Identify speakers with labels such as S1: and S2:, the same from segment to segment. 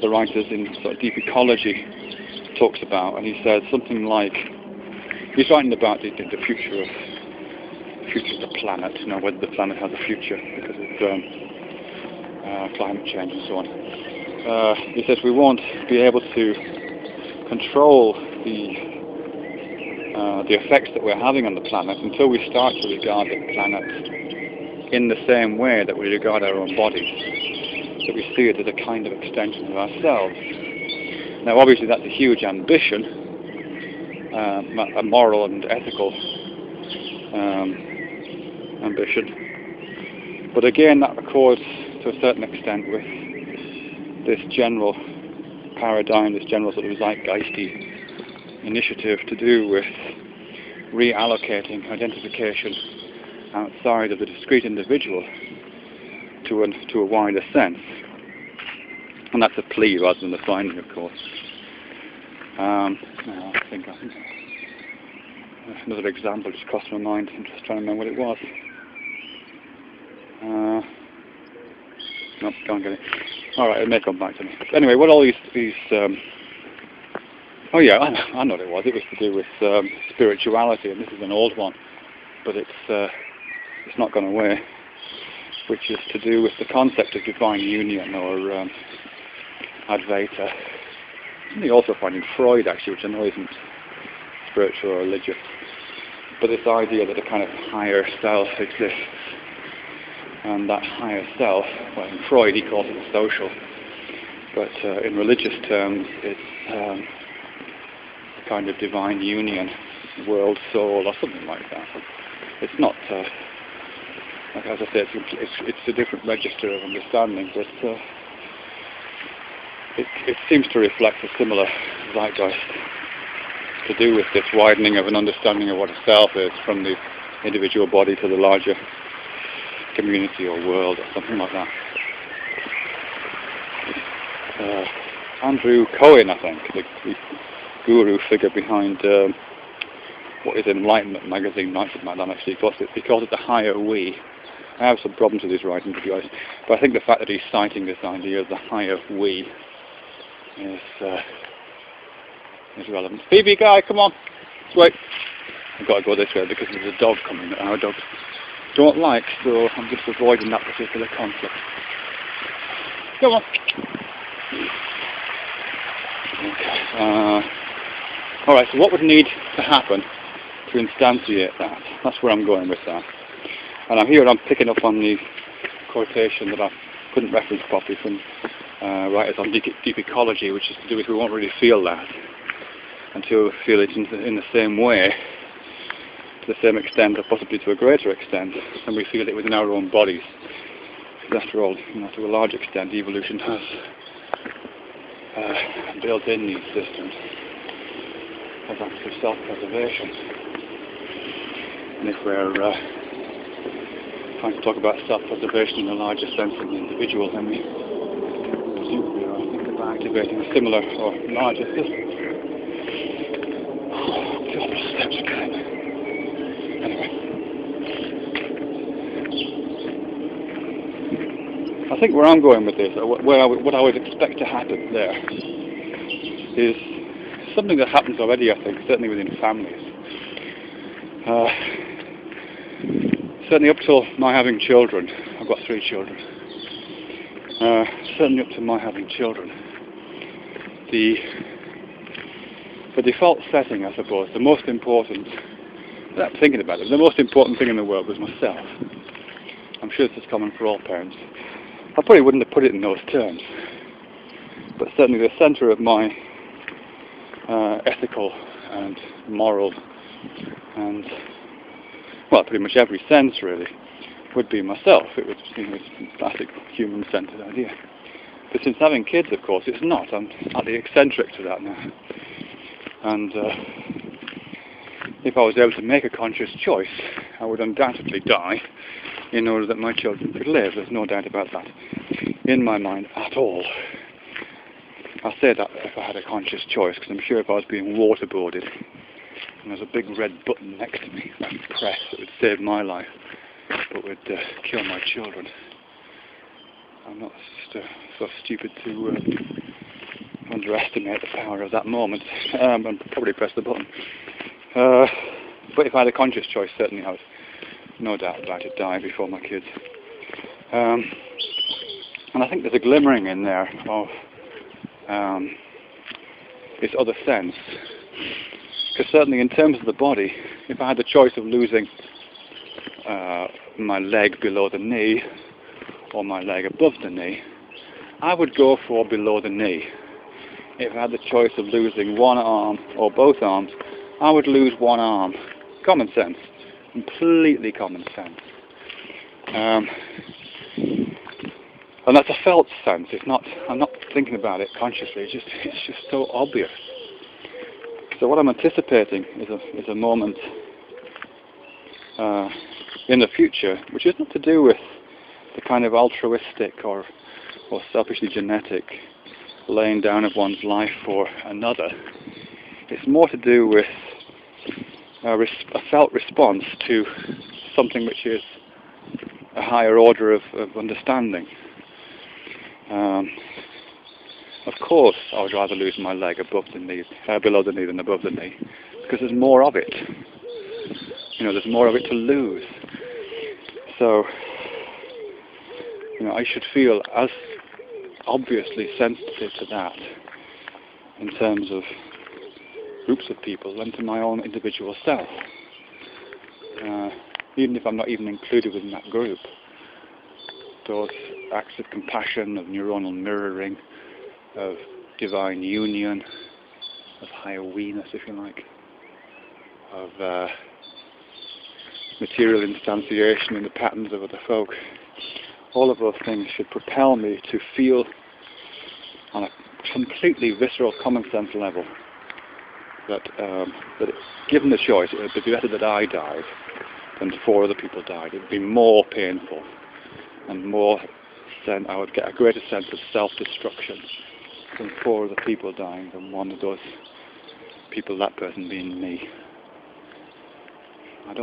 S1: the writers in sort of deep ecology talks about, and he said something like, he's writing about the future of the planet, whether the planet has a future because of climate change and so on. He says we won't be able to control the effects that we're having on the planet until we start to regard the planet in the same way that we regard our own bodies, that we see it as a kind of extension of ourselves. Now obviously that's a huge ambition, a moral and ethical ambition, but again that accords to a certain extent with this general paradigm, this general sort of zeitgeisty initiative to do with reallocating identification outside of the discrete individual to a wider sense. And that's a plea rather than a finding, of course. I think another example just crossed my mind. I'm just trying to remember what it was. Nope, can't get it. Alright, it may come back to me. Anyway, what all these oh yeah, I know what it was. It was to do with spirituality, and this is an old one, but it's not gone away, which is to do with the concept of divine union, or Advaita. Something you also find in Freud, actually, which I know isn't spiritual or religious, but this idea that a kind of higher self exists, and that higher self, well, in Freud he calls it the social, but in religious terms it's a kind of divine union, world soul, or something like that. It's not, like as I say, it's a different register of understanding, but it seems to reflect a similar zeitgeist to do with this widening of an understanding of what a self is from the individual body to the larger community or world or something like that. Andrew Cohen, I think, the guru figure behind what is Enlightenment magazine, Knights of Madame, actually he calls it the higher we. I have some problems with his writing, to be honest, but I think the fact that he's citing this idea of the higher we is relevant. Phoebe, guy, come on, let's wait. I've got to go this way because there's a dog coming that our dogs don't like, so I'm just avoiding that particular conflict. Come on. Okay. Alright, so what would need to happen to instantiate that? That's where I'm going with that. And I'm picking up on the quotation that I couldn't reference properly from writers on deep ecology, which is to do with we won't really feel that until we feel it in the same way, to the same extent, or possibly to a greater extent, and we feel it within our own bodies. Because after all, to a large extent, evolution has built in these systems as acts of self-preservation. And if we're trying to talk about self-preservation in a larger sense than the individual, then we presumably are thinking about activating a similar or larger system. Couple of steps again. Anyway, I think where I'm going with this, what I would expect to happen there, is something that happens already, I think, certainly within families. Certainly up till my having children, I've got 3 children, certainly up to my having children, the default setting, I suppose, the most important, without thinking about it, the most important thing in the world was myself. I'm sure this is common for all parents. I probably wouldn't have put it in those terms, but certainly the centre of my ethical and moral and, well, pretty much every sense really, would be myself. It was, it's a classic human-centred idea. But since having kids, of course, it's not. I'm slightly eccentric to that now. And if I was able to make a conscious choice, I would undoubtedly die in order that my children could live. There's no doubt about that in my mind at all. I say that if I had a conscious choice, because I'm sure if I was being waterboarded and there's a big red button next to me that I could press that would save my life but would kill my children, I'm not so stupid to underestimate the power of that moment and probably press the button. But if I had a conscious choice, certainly I would, no doubt about it, die before my kids. And I think there's a glimmering in there of this other sense. Because certainly in terms of the body, if I had the choice of losing my leg below the knee or my leg above the knee, I would go for below the knee. If I had the choice of losing one arm or both arms, I would lose one arm. Common sense. Completely common sense. And that's a felt sense. It's not. I'm not thinking about it consciously. It's just so obvious. So what I'm anticipating is a moment in the future, which is not to do with the kind of altruistic or selfishly genetic laying down of one's life for another. It's more to do with a felt response to something which is a higher order of understanding. Of course, I would rather lose my leg above the knee, below the knee than above the knee, because there's more of it. There's more of it to lose. So, I should feel as obviously sensitive to that in terms of groups of people than to my own individual self. Even if I'm not even included within that group, those acts of compassion, of neuronal mirroring, of divine union, of higher we-ness, if you like, of material instantiation in the patterns of other folk, all of those things should propel me to feel on a completely visceral common sense level that given the choice, it would be better that I died than 4 other people died. It would be more painful and more I would get a greater sense of self-destruction than 4 other people dying than one of those people, that person being me. I'm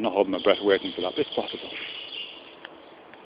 S1: not holding my breath waiting for that, but it's possible.